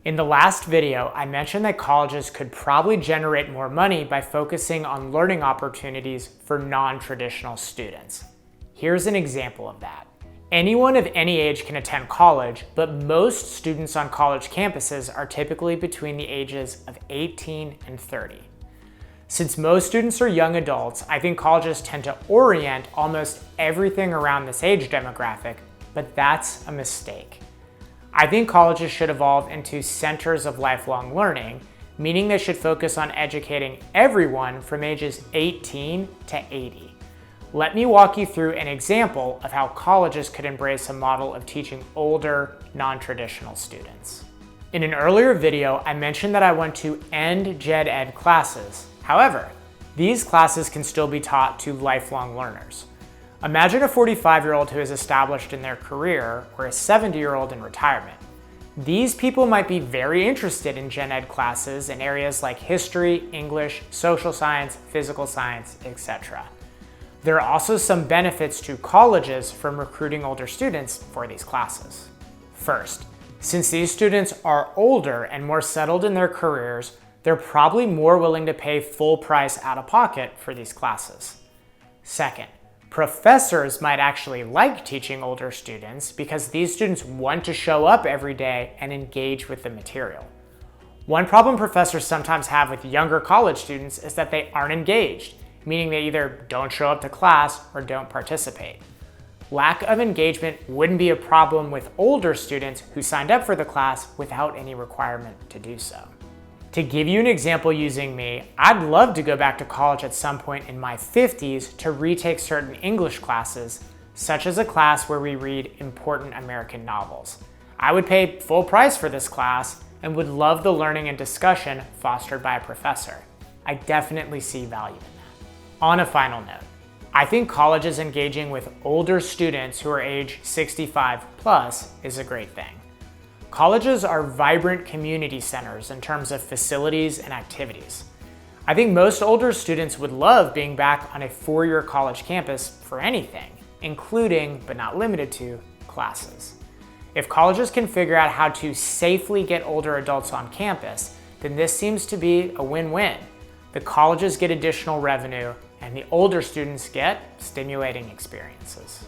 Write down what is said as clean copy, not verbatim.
In the last video, I mentioned that colleges could probably generate more money by focusing on learning opportunities for non-traditional students. Here's an example of that. Anyone of any age can attend college, but most students on college campuses are typically between the ages of 18 and 30. Since most students are young adults, I think colleges tend to orient almost everything around this age demographic, but that's a mistake. I think colleges should evolve into centers of lifelong learning, meaning they should focus on educating everyone from ages 18 to 80. Let me walk you through an example of how colleges could embrace a model of teaching older, non-traditional students. In an earlier video, I mentioned that I want to end gen ed classes. However, these classes can still be taught to lifelong learners. Imagine a 45-year-old who is established in their career or a 70-year-old in retirement. These people might be very interested in gen ed classes in areas like history, English, social science, physical science, etc. There are also some benefits to colleges from recruiting older students for these classes. First, since these students are older and more settled in their careers, they're probably more willing to pay full price out of pocket for these classes. Second, professors might actually like teaching older students because these students want to show up every day and engage with the material. One problem professors sometimes have with younger college students is that they aren't engaged, meaning they either don't show up to class or don't participate. Lack of engagement wouldn't be a problem with older students who signed up for the class without any requirement to do so. To give you an example using me, I'd love to go back to college at some point in my 50s to retake certain English classes, such as a class where we read important American novels. I would pay full price for this class and would love the learning and discussion fostered by a professor. I definitely see value in that. On a final note, I think colleges engaging with older students who are age 65 plus is a great thing. Colleges are vibrant community centers in terms of facilities and activities. I think most older students would love being back on a four-year college campus for anything, including, but not limited to, classes. If colleges can figure out how to safely get older adults on campus, then this seems to be a win-win. The colleges get additional revenue, and the older students get stimulating experiences.